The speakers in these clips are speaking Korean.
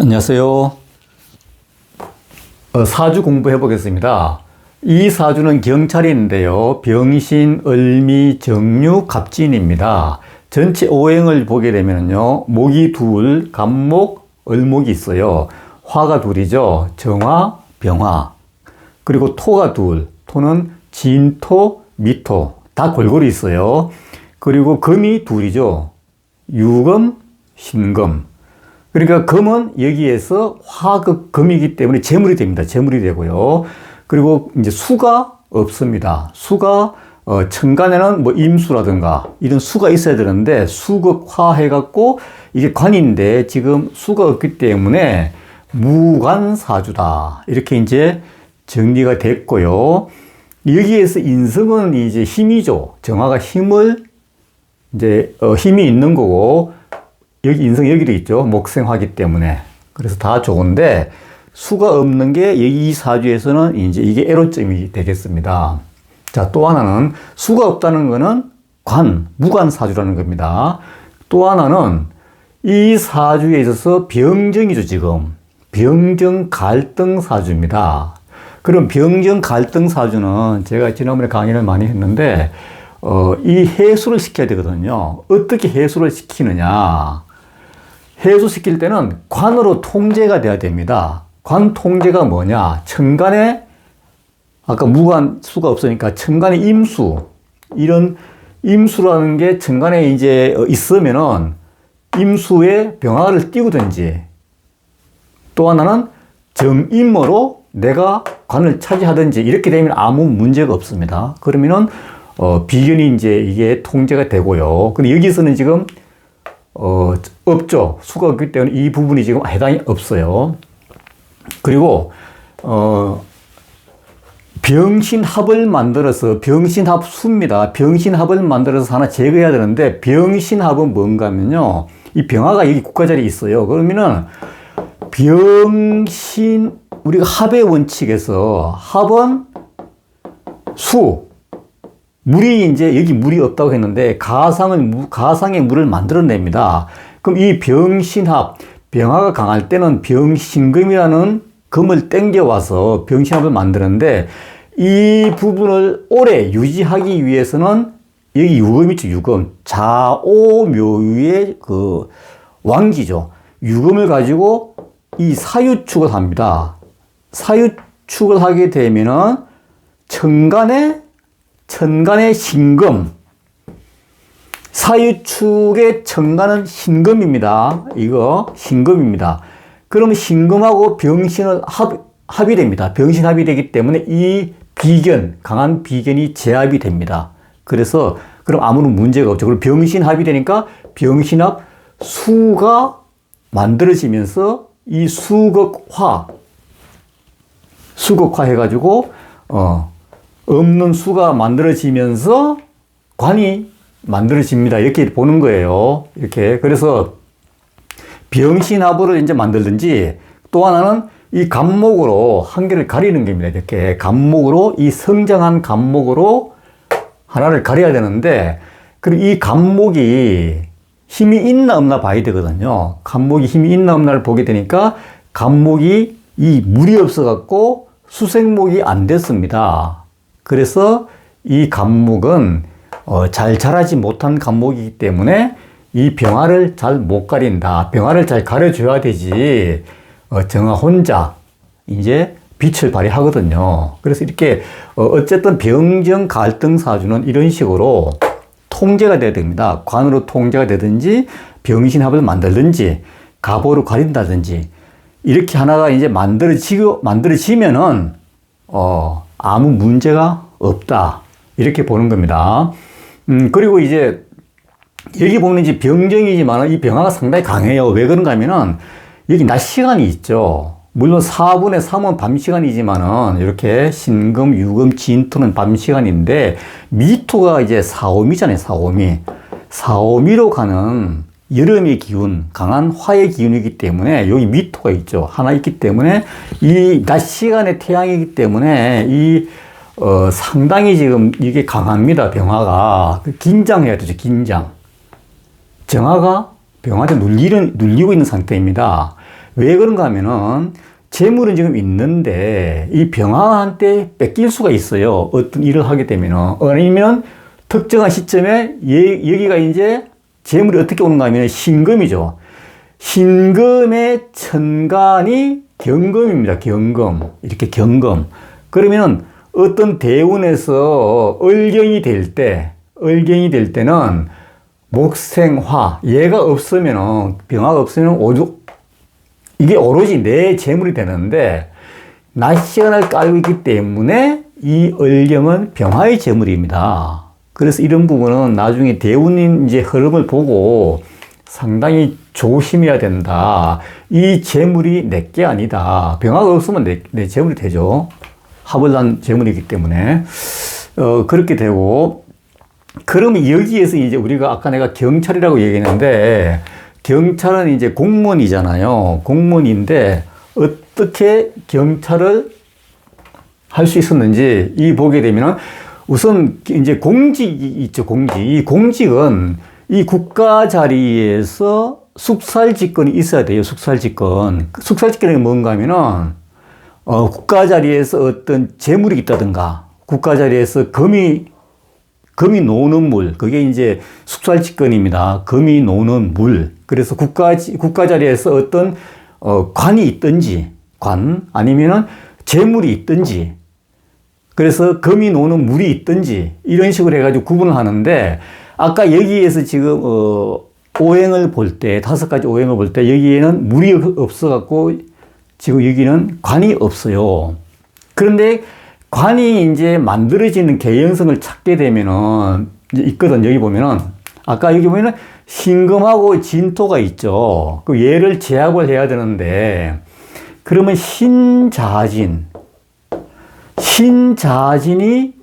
안녕하세요. 사주 공부해 보겠습니다. 이 사주는 경찰인데요. 병신, 을미, 정유, 갑진입니다. 전체 오행을 보게 되면요. 목이 둘, 갑목, 을목이 있어요. 화가 둘이죠. 정화, 병화. 그리고 토가 둘. 토는 진토, 미토. 다 골고루 있어요. 그리고 금이 둘이죠. 유금, 신금. 그러니까 금은 여기에서 화극 금이기 때문에 재물이 됩니다. 재물이 되고요. 그리고 이제 수가 없습니다. 수가 천간에는 뭐 임수라든가 이런 수가 있어야 되는데 수극화 해갖고 이게 관인데 지금 수가 없기 때문에 무관사주다. 이렇게 이제 정리가 됐고요. 여기에서 인성은 이제 힘이죠. 정화가 힘을 이제 힘이 있는 거고. 여기 인성 여기도 있죠. 목생화기 때문에. 그래서 다 좋은데 수가 없는 게 이 사주에서는 이제 이게 애로점이 되겠습니다. 자, 또 하나는 수가 없다는 거는 무관사주라는 겁니다. 또 하나는 이 사주에 있어서 병정이죠, 지금. 병정 갈등 사주입니다. 그럼 병정 갈등 사주는 제가 지난번에 강의를 많이 했는데 이 해소를 시켜야 되거든요. 어떻게 해소를 시키느냐? 해소시킬 때는 관으로 통제가 돼야 됩니다. 관 통제가 뭐냐? 천간에, 아까 무관 수가 없으니까 천간에 임수, 이런 임수라는 게 천간에 이제 있으면은 임수에 병화를 띄우든지 또 하나는 정임으로 내가 관을 차지하든지 이렇게 되면 아무 문제가 없습니다. 그러면은 비견이 이제 이게 통제가 되고요. 근데 여기서는 지금 없죠. 수가 없기 때문에 이 부분이 지금 해당이 없어요. 그리고, 병신합을 만들어서, 병신합수입니다. 병신합을 만들어서 하나 제거해야 되는데, 병신합은 뭔가 하면요. 이 병화가 여기 국가자리에 있어요. 그러면은, 우리가 합의 원칙에서, 합은 수, 물이 이제 여기 물이 없다고 했는데 가상의 물을 만들어냅니다. 그럼 이 병신합, 병화가 강할 때는 병신금이라는 금을 땡겨와서 병신합을 만드는데 이 부분을 오래 유지하기 위해서는 여기 유금 있죠, 유금. 좌오묘유의 그 왕기죠. 유금을 가지고 이 사유축을 합니다. 사유축을 하게 되면은 천간의 신금, 사유축의 천간은 신금입니다. 이거 신금입니다. 그러면 신금하고 병신을 합이 됩니다. 병신합이 되기 때문에 이 비견, 강한 비견이 제압이 됩니다. 그래서 그럼 아무런 문제가 없죠. 그리고 병신합이 되니까 병신합 수가 만들어지면서 이 수극화 해가지고 없는 수가 만들어지면서 관이 만들어집니다. 이렇게 보는 거예요. 이렇게. 그래서 병신합을 이제 만들든지 또 하나는 이 갑목으로 한 개를 가리는 겁니다. 이렇게 갑목으로 이 성장한 갑목으로 하나를 가려야 되는데 그리고 이 갑목이 힘이 있나 없나 봐야 되거든요. 갑목이 힘이 있나 없나를 보게 되니까 갑목이 이 물이 없어 갖고 수생목이 안 됐습니다. 그래서 이 갑목은 잘 자라지 못한 갑목이기 때문에 이 병화를 잘 못 가린다. 병화를 잘 가려줘야 되지. 정화 혼자 이제 빛을 발휘하거든요. 그래서 이렇게 어쨌든 병정 갈등 사주는 이런 식으로 통제가 돼야 됩니다. 관으로 통제가 되든지 병신합을 만들든지 갑오로 가린다든지 이렇게 하나가 이제 만들어지면은 아무 문제가 없다. 이렇게 보는 겁니다. 그리고 이제, 여기 보면 이제 병정이지만 이 병화가 상당히 강해요. 왜 그런가 하면은, 여기 낮 시간이 있죠. 물론 4분의 3은 밤 시간이지만은, 이렇게 신금, 유금, 진토는 밤 시간인데, 미토가 이제 사오미잖아요, 사오미. 사오미로 가는 여름의 기운, 강한 화의 기운이기 때문에, 여기 미토가 있죠. 하나 있기 때문에, 이 낮 시간의 태양이기 때문에, 상당히 지금 이게 강합니다, 병화가. 긴장해야 되죠, 긴장. 정화가 병화한테 눌리고 있는 상태입니다. 왜 그런가 하면은 재물은 지금 있는데 이 병화한테 뺏길 수가 있어요. 어떤 일을 하게 되면은. 아니면 특정한 시점에 여기가 이제 재물이 어떻게 오는가 하면 신금이죠. 신금의 천간이 경금입니다. 경금. 이렇게 경금. 그러면 어떤 대운에서 을경이 될 때는 목생화, 얘가 없으면은, 병화가 없으면 이게 오로지 내 재물이 되는데, 낮 시간을 깔고 있기 때문에 이 을경은 병화의 재물입니다. 그래서 이런 부분은 나중에 대운인 이제 흐름을 보고 상당히 조심해야 된다. 이 재물이 내게 아니다. 병화가 없으면 내 재물이 되죠. 합을 난 재물이기 때문에. 그렇게 되고, 그러면 여기에서 이제 우리가 아까 내가 경찰이라고 얘기했는데, 경찰은 이제 공무원이잖아요. 공무원인데, 어떻게 경찰을 할 수 있었는지, 이 보게 되면은, 우선 이제 공직이 있죠, 공직. 이 공직은 이 국가 자리에서 숙살직권이 있어야 돼요, 숙살직권. 숙살직권이 뭔가 하면은, 국가 자리에서 어떤 재물이 있다든가, 국가 자리에서 금이 노는 물, 그게 이제 숙살직권입니다. 금이 노는 물. 그래서 국가 자리에서 어떤, 관이 있든지, 아니면은 재물이 있든지, 그래서 금이 노는 물이 있든지, 이런 식으로 해가지고 구분을 하는데, 아까 여기에서 지금, 오행을 볼 때, 5가지 오행을 볼 때, 여기에는 물이 없어갖고, 지금 여기는 관이 없어요. 그런데 관이 이제 만들어지는 개연성을 찾게 되면은, 이제 있거든, 여기 보면은. 아까 여기 보면은 신금하고 진토가 있죠. 그 얘를 제압을 해야 되는데, 그러면 신자진이,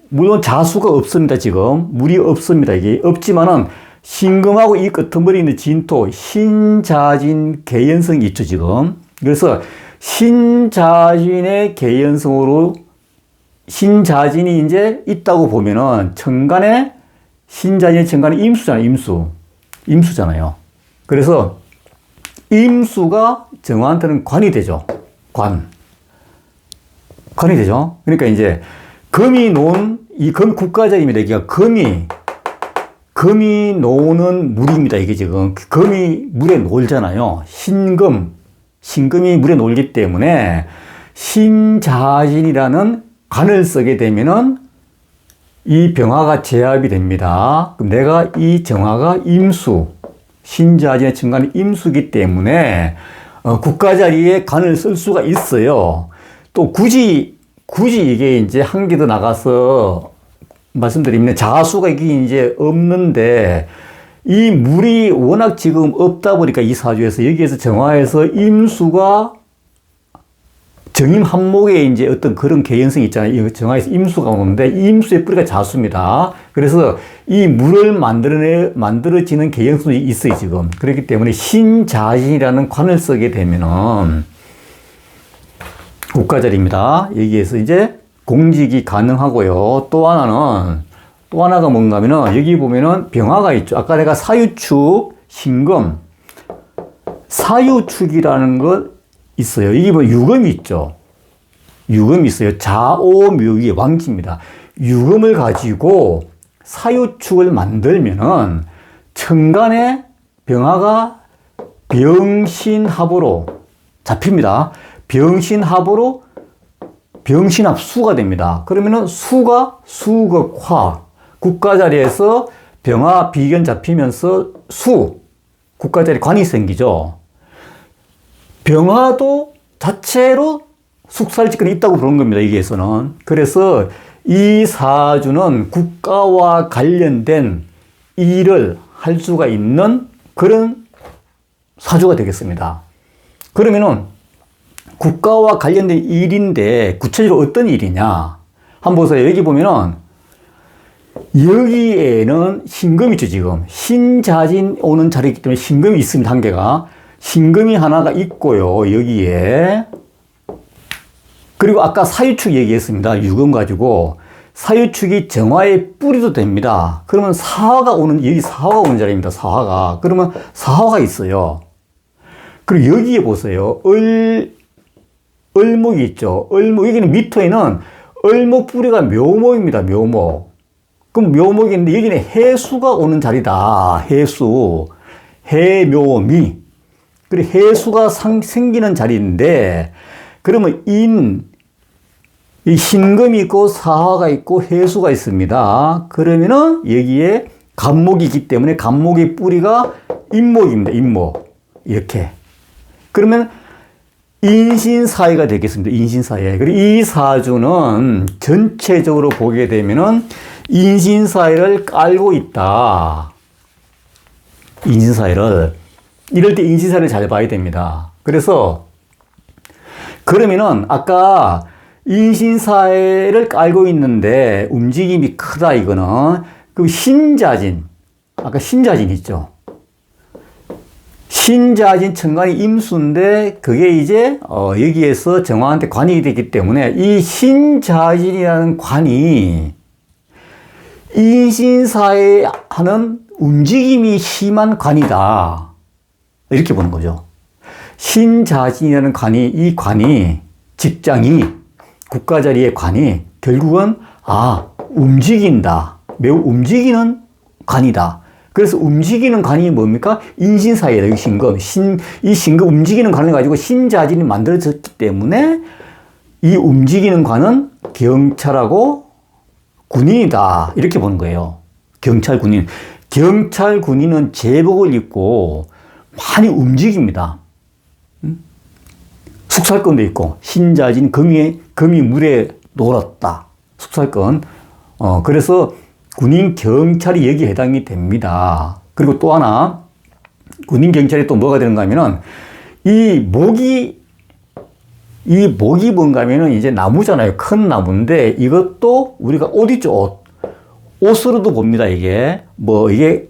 물론 자수가 없습니다, 지금. 물이 없습니다, 이게. 없지만은, 신금하고 이 끄트머리 있는 진토, 신자진 개연성이 있죠, 지금. 그래서, 신자진의 개연성으로 신자진이 이제 있다고 보면은 천간에 신자진의 천간에 임수잖아요. 그래서 임수가 정화한테는 관이 되죠. 관이 되죠. 그러니까 이제 금이 놓은 금 국가자입니다. 여기가 금이 노는 물입니다. 이게 지금 금이 물에 놀잖아요. 신금이 물에 놀기 때문에 신자진이라는 관을 쓰게 되면은 이 병화가 제압이 됩니다. 그럼 내가 이 정화가 신자진의 천간이 임수기 때문에 국가 자리에 관을 쓸 수가 있어요. 또 굳이 이게 이제 한 개 더 나가서 말씀드리면 자수가 이게 이제 없는데 이 물이 워낙 지금 없다 보니까 이 사주에서 여기에서 정화해서 임수가 정임 한목에 이제 어떤 그런 개연성이 있잖아요. 정화에서 임수가 오는데 이 임수의 뿌리가 자수입니다. 그래서 이 물을 만들어지는 개연성이 있어요, 지금. 그렇기 때문에 신자진이라는 관을 쓰게 되면은 국가자리입니다. 여기에서 이제 공직이 가능하고요. 또 하나가 뭔가 하면은 여기 보면은 병화가 있죠. 아까 내가 사유축, 신금, 사유축이라는 것 있어요. 이게 뭐 유금이 있죠. 유금이 있어요. 자오묘의 왕지입니다. 유금을 가지고 사유축을 만들면은 천간에 병화가 병신합으로 잡힙니다. 병신합으로 병신합수가 됩니다. 그러면은 수가 수극화, 국가 자리에서 병화 비견 잡히면서 국가 자리 관이 생기죠. 병화도 자체로 숙살직권이 있다고 보는 겁니다, 여기에서는. 그래서 이 사주는 국가와 관련된 일을 할 수가 있는 그런 사주가 되겠습니다. 그러면은 국가와 관련된 일인데 구체적으로 어떤 일이냐? 한번 보세요. 여기 보면은 여기에는 신금이 있죠, 지금. 신자진 오는 자리이기 때문에 신금이 있습니다, 한 개가. 신금이 하나가 있고요, 여기에. 그리고 아까 사유축 얘기했습니다. 유금 가지고. 사유축이 정화의 뿌리도 됩니다. 그러면 여기 사화가 오는 자리입니다, 사화가. 그러면 사화가 있어요. 그리고 여기에 보세요. 을목이 있죠. 을목, 여기는 미토에는 을목 뿌리가 묘목입니다. 묘목. 그럼 묘목인데 여기는 해수가 오는 자리다. 해수. 해묘미. 그리고 해수가 생기는 자리인데, 그러면 이 신금이 있고 사화가 있고 해수가 있습니다. 그러면은 여기에 간목이 있기 때문에 간목의 뿌리가 인목입니다. 인목. 이렇게. 그러면 인신사회가 되겠습니다. 인신사회. 그리고 이 사주는 전체적으로 보게 되면은 인신사회를 깔고 있다. 인신사회를. 이럴 때 인신사회를 잘 봐야 됩니다. 그래서 그러면은 아까 인신사회를 깔고 있는데 움직임이 크다 이거는 그 신자진. 아까 신자진 있죠. 신자진 천간이 임수인데 그게 이제 여기에서 정화한테 관이 되기 때문에 이 신자진이라는 관이 인신사회 하는 움직임이 심한 관이다. 이렇게 보는 거죠. 신자진이라는 관이, 이 관이, 직장이, 국가 자리의 관이 결국은 움직인다. 매우 움직이는 관이다. 그래서 움직이는 관이 뭡니까? 인신사회다. 이 신금. 이 신금 움직이는 관을 가지고 신자진이 만들어졌기 때문에 이 움직이는 관은 경찰하고 군인이다. 이렇게 보는 거예요. 경찰, 군인. 경찰, 군인은 제복을 입고 많이 움직입니다. 숙살권도 있고, 신자진, 금이 물에 놀았다. 숙살권. 그래서 군인, 경찰이 여기에 해당이 됩니다. 그리고 또 하나, 군인, 경찰이 또 뭐가 되는가 하면은, 이 목이 뭔가 하면은 이제 나무잖아요. 큰 나무인데, 이것도 우리가 옷 있죠, 옷. 옷으로도 봅니다, 이게. 이게,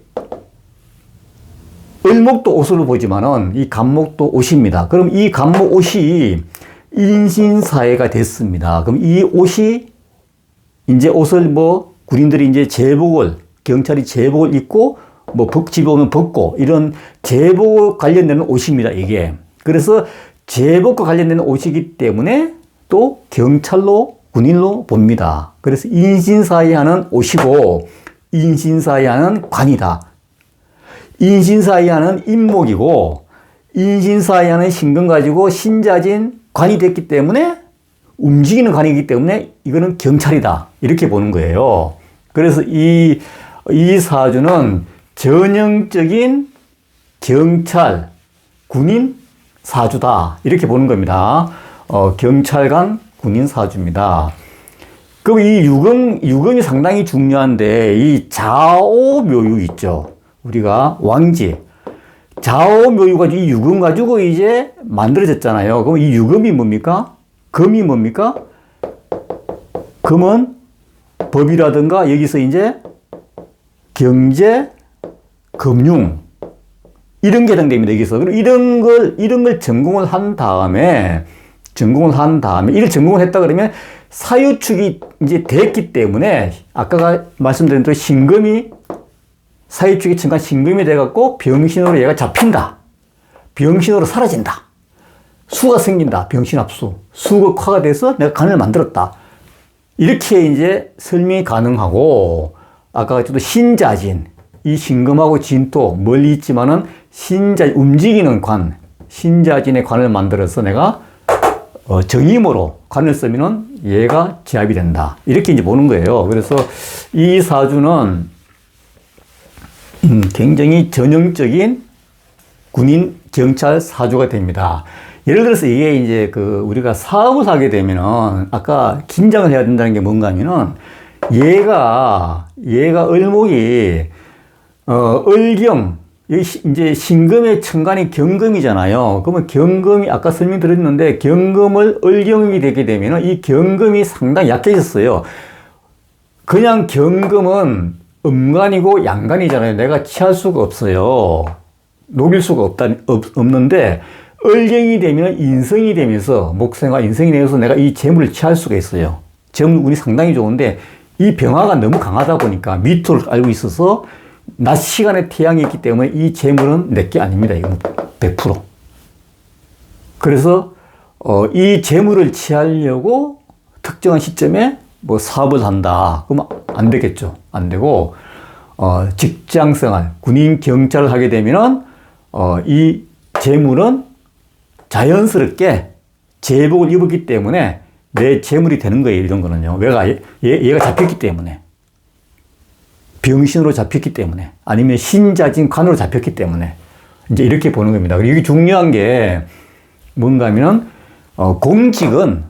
을목도 옷으로 보지만은, 이 간목도 옷입니다. 그럼 이 간목 옷이 인신사회가 됐습니다. 그럼 이 옷이, 이제 옷을 군인들이 이제 경찰이 제복을 입고, 집에 오면 벗고, 이런 제복 관련되는 옷입니다, 이게. 그래서 제복과 관련되는 옷이기 때문에 또 경찰로, 군인로 봅니다. 그래서 인신사회 하는 옷이고, 인신사회 하는 관이다. 인신사회 하는 인목이고, 인신사회 하는 신금 가지고 신자진 관이 됐기 때문에 움직이는 관이기 때문에 이거는 경찰이다. 이렇게 보는 거예요. 그래서 이 사주는 전형적인 경찰, 군인 사주다. 이렇게 보는 겁니다. 경찰관, 군인 사주입니다. 그럼 이 유금이 상당히 중요한데, 이 좌오묘유 있죠. 우리가 왕지. 좌오묘유 가지고 이 유금 가지고 이제 만들어졌잖아요. 그럼 이 유금이 뭡니까? 금이 뭡니까? 금은 법이라든가 여기서 이제 경제, 금융 이런 게 해당됩니다. 여기서. 그럼 이런 걸 전공을 한 다음에 이를 전공을 했다 그러면 사유축이 이제 됐기 때문에 아까 말씀드린 대로 신금이 사유축이 천간 신금이 돼갖고 병신으로 얘가 잡힌다. 병신으로 사라진다. 수가 생긴다. 병신합수. 수극화가 돼서 내가 간을 만들었다. 이렇게 이제 설명이 가능하고, 아까 같이 또 신자진. 이 신금하고 진토 멀리 있지만은 움직이는 관. 신자진의 관을 만들어서 내가 정임으로 관을 쓰면은 얘가 제압이 된다. 이렇게 이제 보는 거예요. 그래서 이 사주는 굉장히 전형적인 군인, 경찰 사주가 됩니다. 예를 들어서 이게 이제 우리가 사업을 하게 되면은 아까 긴장을 해야 된다는 게 뭔가 하면은 얘가 을목이, 을경, 이제 신금의 천간이 경금이잖아요. 그러면 경금이 아까 설명드렸는데 경금을 을경이 되게 되면은 이 경금이 상당히 약해졌어요. 그냥 경금은 음간이고 양간이잖아요. 내가 취할 수가 없어요. 녹일 수가 없는데, 을경이 되면 인성이 되면서, 목생과 인성이 되면서 내가 이 재물을 취할 수가 있어요. 재물 운이 상당히 좋은데, 이 병화가 너무 강하다 보니까 미토를 알고 있어서, 낮 시간에 태양이 있기 때문에 이 재물은 내게 아닙니다. 이건 100%. 그래서 이 재물을 취하려고 특정한 시점에 뭐 사업을 한다. 그러면 안 되겠죠. 안 되고, 직장 생활, 군인, 경찰을 하게 되면은, 이 재물은 자연스럽게 제복을 입었기 때문에 내 재물이 되는 거예요. 이런 거는요. 얘가 잡혔기 때문에. 병신으로 잡혔기 때문에. 아니면 신자진 관으로 잡혔기 때문에. 이제 이렇게 보는 겁니다. 그리고 여기 중요한 게 뭔가 하면은, 공직은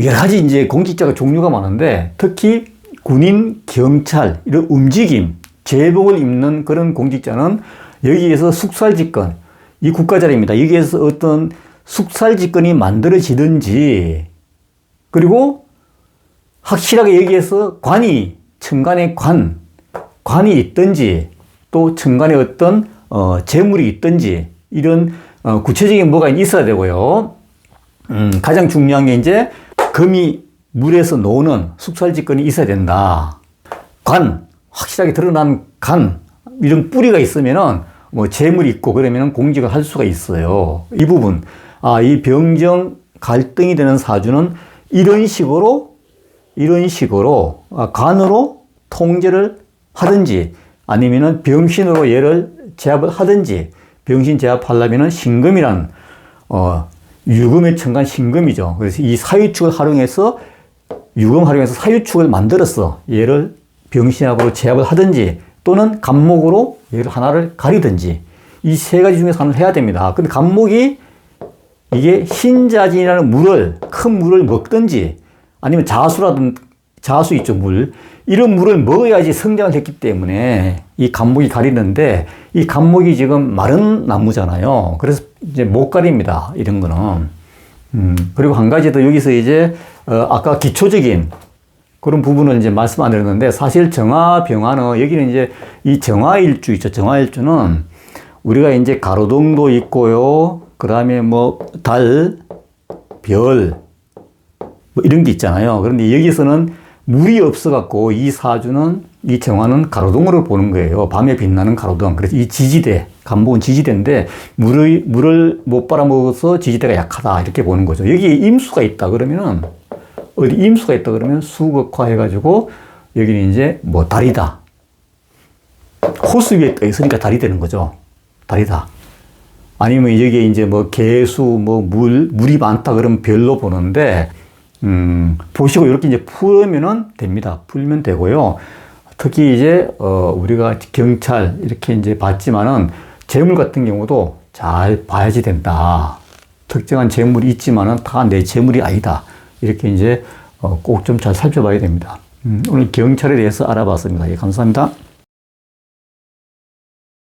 여러 가지 이제 공직자가 종류가 많은데 특히 군인, 경찰, 이런 움직임, 제복을 입는 그런 공직자는 여기에서 숙살직권, 이 국가자리입니다. 여기에서 어떤 숙살직권이 만들어지든지 그리고 확실하게 여기에서 관이, 천간의 관이 있든지 또 천간에 어떤 재물이 있든지 이런 구체적인 뭐가 있어야 되고요. 가장 중요한 게 이제 금이 물에서 노는 숙살직권이 있어야 된다. 확실하게 드러난 이런 뿌리가 있으면은 뭐 재물이 있고 그러면은 공직을 할 수가 있어요. 이 부분. 이 병정 갈등이 되는 사주는 이런 식으로 관으로 통제를 하든지 아니면은 병신으로 얘를 제압을 하든지 병신 제압하려면은 신금이란 유금의 천간 신금이죠. 그래서 이 사유축을 활용해서 사유축을 만들어서 얘를 병신압으로 제압을 하든지 또는 간목으로 얘를 하나를 가리든지 이 세 가지 중에서 하나를 해야 됩니다. 근데 간목이 이게 신자진이라는 큰 물을 먹든지 아니면 자수 있죠, 물. 이런 물을 먹어야지 성장을 했기 때문에 이 간목이 가리는데 이 간목이 지금 마른 나무잖아요. 그래서 이제 못 가립니다. 이런 거는. 그리고 한 가지 더 여기서 이제 아까 기초적인 그런 부분을 이제 말씀 안 드렸는데 사실 정화병화는 여기는 이제 이 정화일주 있죠. 정화일주는 우리가 이제 가로등도 있고요. 그 다음에 뭐 달, 별, 뭐 이런 게 있잖아요. 그런데 여기서는 물이 없어갖고 이 사주는 이 정화는 가로등으로 보는 거예요. 밤에 빛나는 가로등. 그래서 이 지지대, 간목은 지지대인데 물을 못 빨아먹어서 지지대가 약하다 이렇게 보는 거죠. 여기에 임수가 있다 그러면은 어디 임수가 있다 그러면 수극화해가지고 여기는 이제 뭐 달이다. 호수 위에 떠 있으니까 달이 되는 거죠. 달이다. 아니면 여기에 이제 뭐 개수, 뭐 물이 많다 그러면 별로 보는데 보시고 이렇게 이제 풀면은 됩니다. 풀면 되고요. 특히 이제 우리가 경찰 이렇게 이제 봤지만은 재물 같은 경우도 잘 봐야지 된다. 특정한 재물이 있지만은 다 내 재물이 아니다. 이렇게 이제 꼭 좀 잘 살펴봐야 됩니다. 오늘 경찰에 대해서 알아봤습니다. 예, 감사합니다.